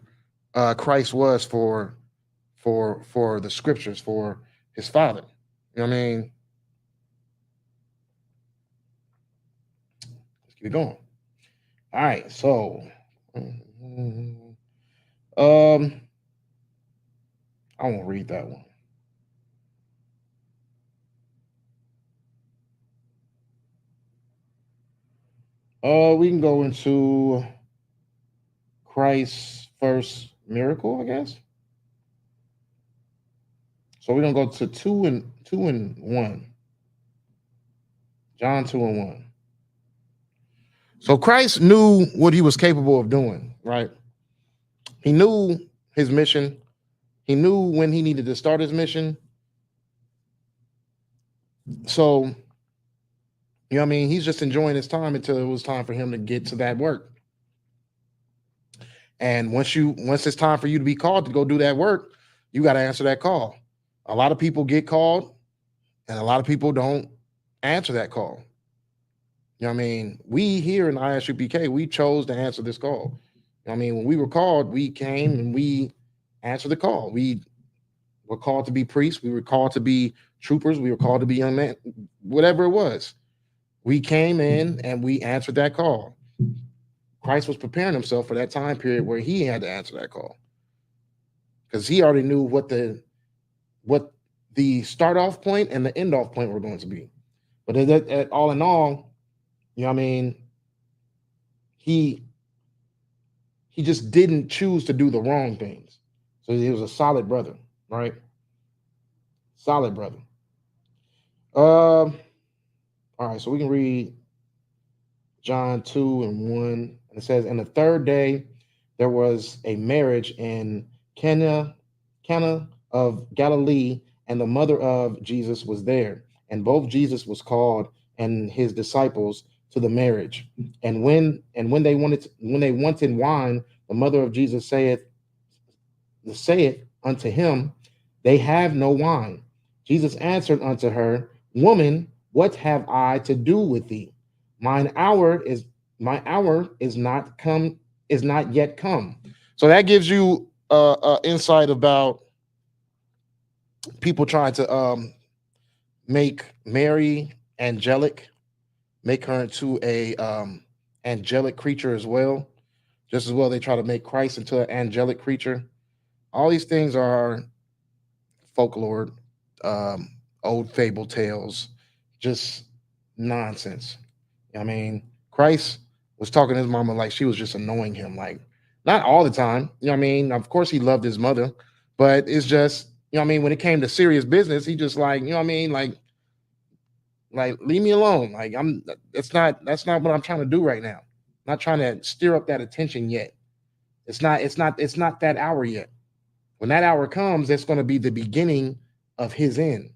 Christ was for the scriptures, for his father. You know what I mean? Let's keep it going. All right, so I won't read that one. We can go into Christ's first miracle, I guess. So we're gonna go to 2:1. John 2:1. So Christ knew what he was capable of doing, right? He knew his mission. He knew when he needed to start his mission. So, you know what I mean? He's just enjoying his time until it was time for him to get to that work. And once it's time for you to be called to go do that work, you got to answer that call. A lot of people get called and a lot of people don't answer that call. You know what I mean? We here in I.S.U.P.K, we chose to answer this call. You know what I mean? When we were called, we came and we answered the call. We were called to be priests. We were called to be troopers. We were called to be young men, whatever it was. We came in and we answered that call. Christ was preparing himself for that time period where he had to answer that call, because he already knew what the start off point and the end off point were going to be. But all in all, you know what I mean? He just didn't choose to do the wrong things. So he was a solid brother, right? Solid brother. All right, so we can read John 2:1. And it says, "And the third day there was a marriage in Cana of Galilee, and the mother of Jesus was there. And both Jesus was called and his disciples to the marriage. And when they wanted wine, the mother of Jesus saith unto him, They have no wine. Jesus answered unto her, Woman, what have I to do with thee? My hour is not yet come." So that gives you insight about people trying to make Mary angelic, make her into a angelic creature as well. Just as well, they try to make Christ into an angelic creature. All these things are folklore, old fable tales, just nonsense. I mean, Christ was talking to his mama like she was just annoying him, like not all the time. You know what I mean? Of course, he loved his mother, but it's just, you know what I mean? When it came to serious business, he just like, you know what I mean? Like leave me alone. Like that's not what I'm trying to do right now. I'm not trying to stir up that attention yet. It's not that hour yet. When that hour comes, that's going to be the beginning of his end.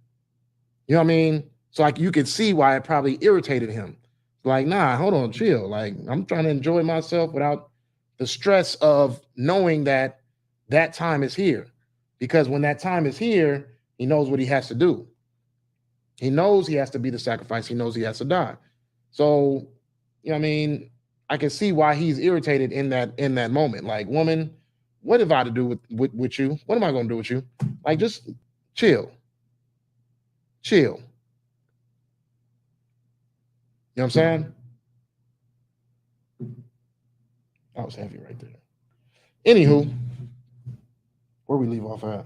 You know what I mean? So like you could see why it probably irritated him. Like, nah, hold on, chill. Like I'm trying to enjoy myself without the stress of knowing that that time is here. Because when that time is here, he knows what he has to do. He knows he has to be the sacrifice. He knows he has to die. So, you know what I mean? I can see why he's irritated in that moment. Like, woman, what have I to do with you? What am I going to do with you? Like, just chill. Chill. You know what I'm saying? That was heavy right there. Anywho, where we leave off at?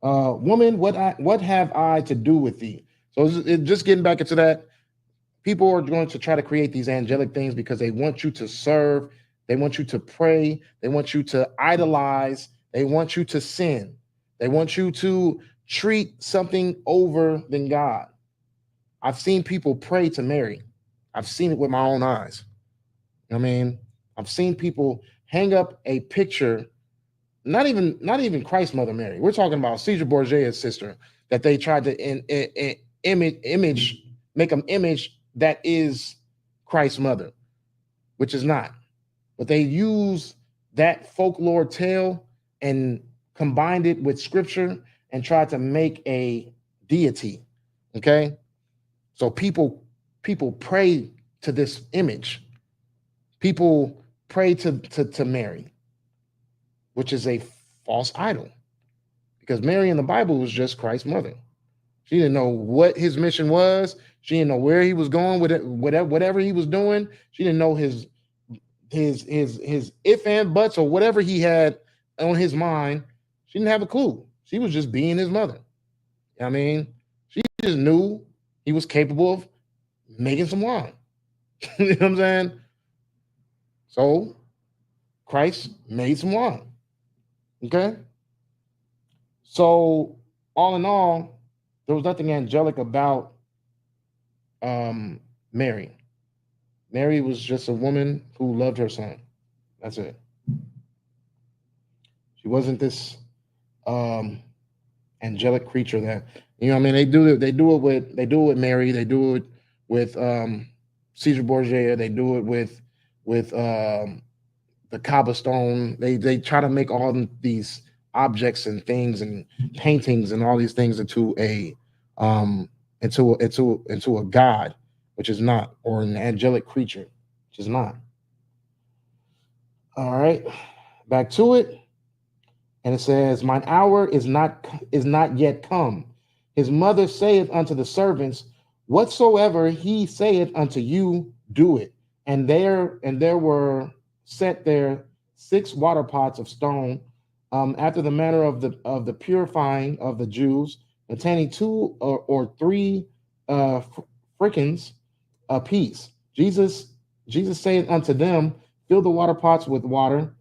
Woman, what have I to do with thee? So just getting back into that. People are going to try to create these angelic things because they want you to serve, they want you to pray, they want you to idolize, they want you to sin, they want you to treat something over than God. I've seen people pray to Mary. I've seen it with my own eyes. I mean, I've seen people hang up a picture, not even Christ's mother Mary. We're talking about Caesar Borgia's sister that they tried to image, make an image that is Christ's mother, which is not. But they use that folklore tale and combined it with scripture and tried to make a deity. Okay. So people pray to this image. People pray to Mary, which is a false idol. Because Mary in the Bible was just Christ's mother. She didn't know what his mission was. She didn't know where he was going with it, whatever he was doing. She didn't know his if and buts or whatever he had on his mind. She didn't have a clue. She was just being his mother. I mean, she just knew he was capable of making some wine. You know what I'm saying? So Christ made some wine. Okay. So all in all, there was nothing angelic about Mary. Mary was just a woman who loved her son. That's it. She wasn't this angelic creature that, you know what I mean? They do it with Mary, they do it with Caesar Borgia, they do it with the cobblestone. They try to make all these objects and things and paintings and all these things into a god, which is not, or an angelic creature, which is not. All right, back to it. And it says, mine hour is not yet come. His mother saith unto the servants, whatsoever he saith unto you, do it. And there were set there 6 water pots of stone, after the manner of the purifying of the Jews, containing 2 or 3 frictions apiece. Jesus saith unto them, fill the water pots with water,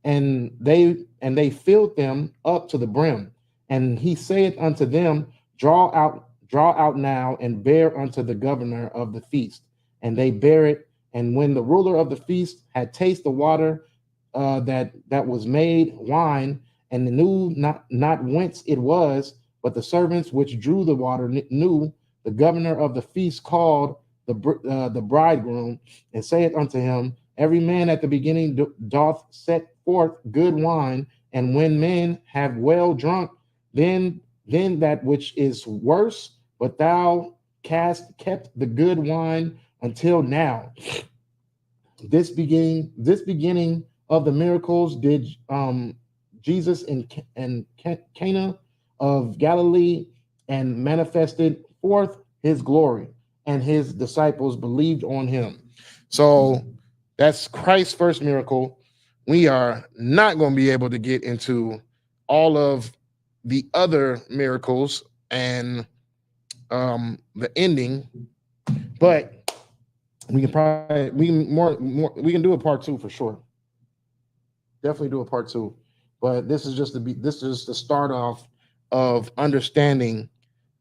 and they filled them up to the brim. And he saith unto them, draw out now and bear unto the governor of the feast. And they bear it. And when the ruler of the feast had tasted the water that was made wine, and knew not whence it was, but the servants which drew the water knew, the governor of the feast called the bridegroom, and saith unto him, every man at the beginning doth set forth good wine, and when men have well drunk, then that which is worse, but thou kept the good wine until now. This beginning of the miracles did Jesus in Cana of Galilee, and manifested forth his glory, and his disciples believed on him. So that's Christ's first miracle. We are not going to be able to get into all of the other miracles and the ending, but we can do a part 2 for sure. Definitely do a part 2. But this is just the start off of understanding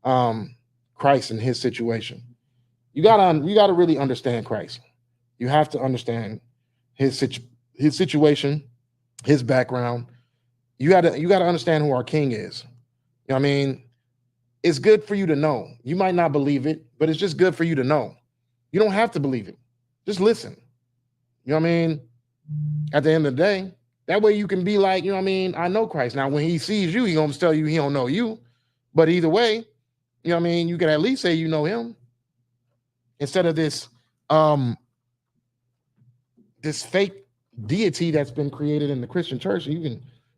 Christ and his situation. You gotta really understand Christ. You have to understand his situation, his background. You gotta understand who our King is. You know what I mean? It's good for you to know. You might not believe it, but it's just good for you to know. You don't have to believe it. Just listen. You know what I mean? At the end of the day, that way you can be like, you know what I mean? I know Christ. Now, when he sees you, he's going to tell you he don't know you. But either way, you know what I mean? You can at least say you know him. Instead of this fake deity that's been created in the Christian church,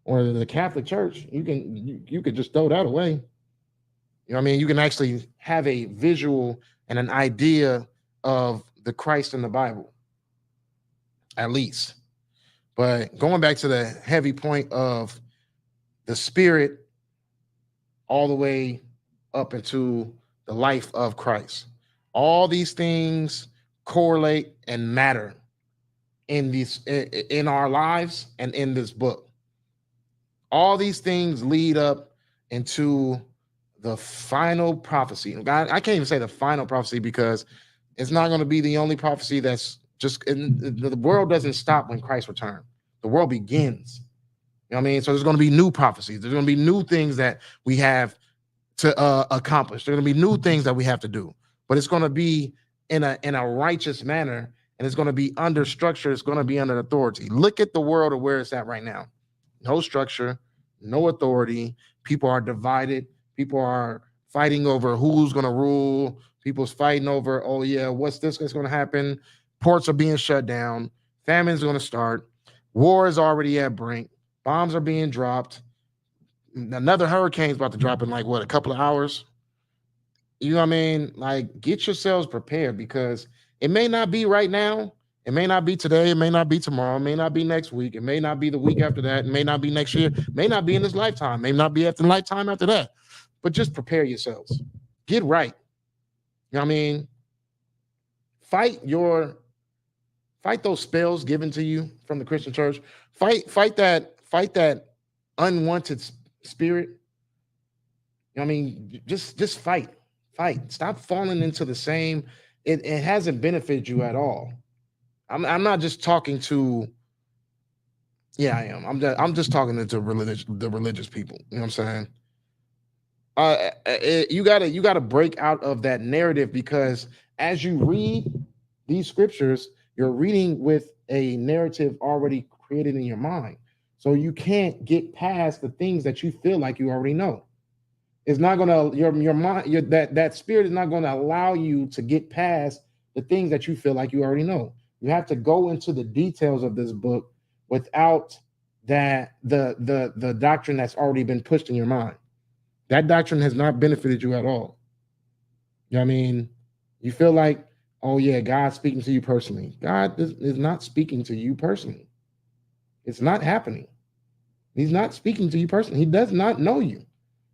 or the Catholic Church, you could just throw that away. You know what I mean? You can actually have a visual and an idea of the Christ in the Bible. at least. But going back to the heavy point of the spirit all the way up into the life of Christ, all these things correlate and matter in our lives and in this book. All these things lead up into the final prophecy. I can't even say the final prophecy because it's not going to be the only prophecy that's just the world doesn't stop when Christ returns. The world begins. You know what I mean? So there's going to be new prophecies. There's going to be new things that we have to accomplish. There's going to be new things that we have to do, but it's going to be in a righteous manner, and it's going to be under structure. It's going to be under authority. Look at the world of where it's at right now. No structure, no authority. People are divided. People are fighting over who's going to rule. People's fighting over, oh yeah, what's this that's going to happen? Ports are being shut down. Famine's going to start. War is already at brink. Bombs are being dropped. Another hurricane's about to drop in like what, a couple of hours? You know what I mean? Like, get yourselves prepared because it may not be right now. It may not be today. It may not be tomorrow. It may not be next week. It may not be the week after that. It may not be next year. It may not be in this lifetime. It may not be after the lifetime after that. But just prepare yourselves. Get right. You know what I mean? Fight those spells given to you from the Christian church. Fight that unwanted spirit. You know what I mean? Just fight. Stop falling into the same. It hasn't benefited you at all. I'm not just talking to. Yeah, I am. I'm just talking to the religious people. You know what I'm saying? You gotta break out of that narrative because as you read these scriptures, you're reading with a narrative already created in your mind. So you can't get past the things that you feel like you already know. It's not gonna your mind, that spirit is not gonna allow you to get past the things that you feel like you already know. You have to go into the details of this book without that the doctrine that's already been pushed in your mind. That doctrine has not benefited you at all. You know what I mean? You feel like, oh yeah, God's speaking to you personally. God is not speaking to you personally. It's not happening. He's not speaking to you personally. He does not know you.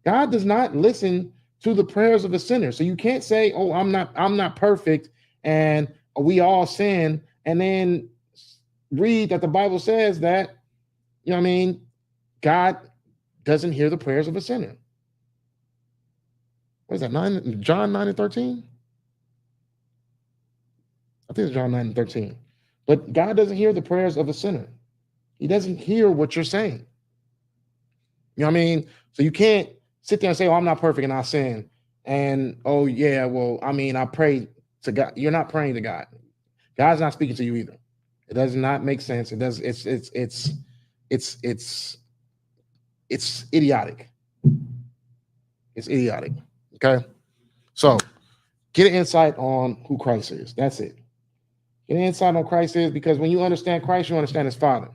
God does not listen to the prayers of a sinner. So you can't say, oh, I'm not perfect and we all sin, and then read that the Bible says that, you know what I mean, God doesn't hear the prayers of a sinner. What is that? John 9 and 13? I think it's John 9 and 13. But God doesn't hear the prayers of a sinner. He doesn't hear what you're saying. You know what I mean? So you can't sit there and say, oh, I'm not perfect and I sin. And, oh, yeah, well, I mean, I pray to God. You're not praying to God. God's not speaking to you either. It does not make sense. It does. It's idiotic. It's idiotic. Okay. So get an insight on who Christ is. That's it. Get an insight on Christ is because when you understand Christ, you understand his Father.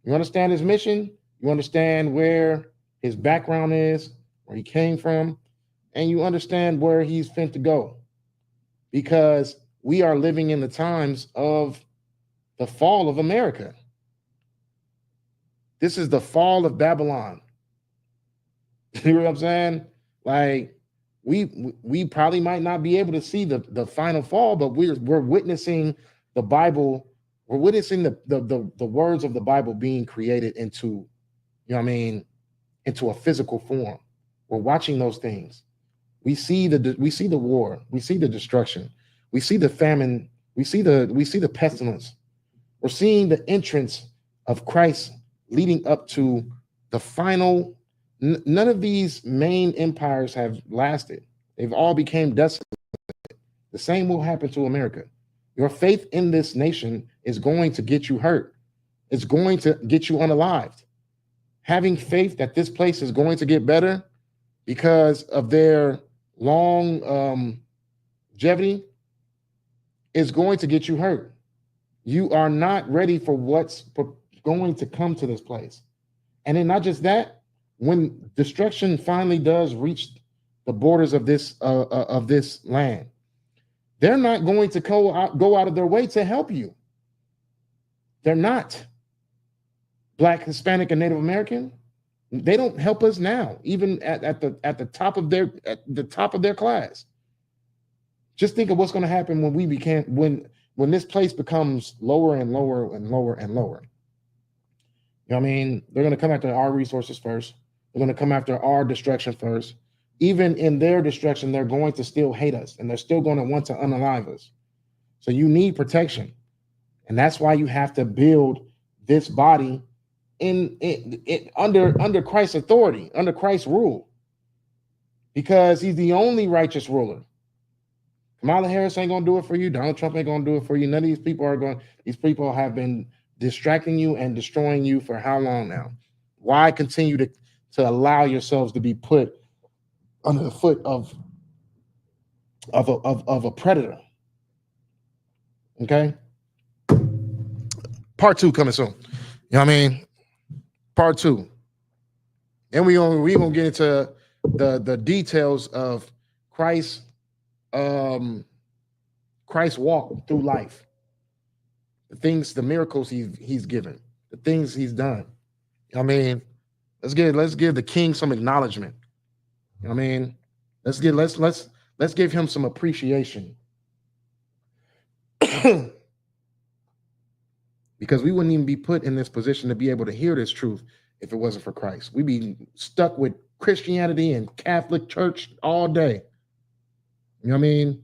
You understand his mission. You understand where his background is, where he came from, and you understand where he's fit to go. Because we are living in the times of the fall of America. This is the fall of Babylon. You know what I'm saying? Like, we probably might not be able to see the final fall, but we're witnessing the Bible. We're witnessing the words of the Bible being created into, you know what I mean, into a physical form. We're watching those things. We see the war. We see the destruction. We see the famine. We see the pestilence. We're seeing the entrance of Christ leading up to the final. None of these main empires have lasted. They've all became desolate. The same will happen to America. Your faith in this nation is going to get you hurt. It's going to get you unalived. Having faith that this place is going to get better because of their long longevity is going to get you hurt. You are not ready for what's going to come to this place. And then not just that, when destruction finally does reach the borders of this land, they're not going to go out of their way to help you. They're not. Black, Hispanic, and Native American, they don't help us now, even at the top of their class. Just think of what's going to happen when this place becomes lower and lower and lower and lower. You know what I mean? They're going to come after our resources first. They're going to come after our destruction first. Even in their destruction, they're going to still hate us, and they're still going to want to unalive us. So you need protection. And that's why you have to build this body under Christ's authority, under Christ's rule, because he's the only righteous ruler. Kamala Harris ain't gonna do it for you. Donald Trump ain't gonna do it for you. None of these people are going. These people have been distracting you and destroying you for how long now? Why continue to allow yourselves to be put under the foot of a predator? Okay. Part 2 coming soon. You know what I mean? Part 2. And we gonna get into the details of Christ's walk through life, the miracles he's given, the things he's done. I mean, let's give the king some acknowledgement. I mean, let's give him some appreciation. Because we wouldn't even be put in this position to be able to hear this truth if it wasn't for Christ. We'd be stuck with Christianity and Catholic Church all day. You know what I mean?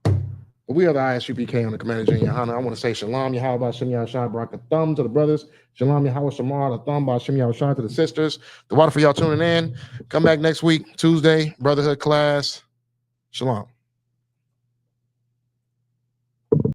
But we are the I.S.U.P.K on the Commander Junior YAHANNA. I want to say Shalom, Yahweh, Hashem, Yahushua, Barak, thumb to the brothers. Shalom, Yahweh, Shamar, the thumb, Hashem, Yahushua to the sisters. The water for y'all tuning in. Come back next week, Tuesday, brotherhood class. Shalom.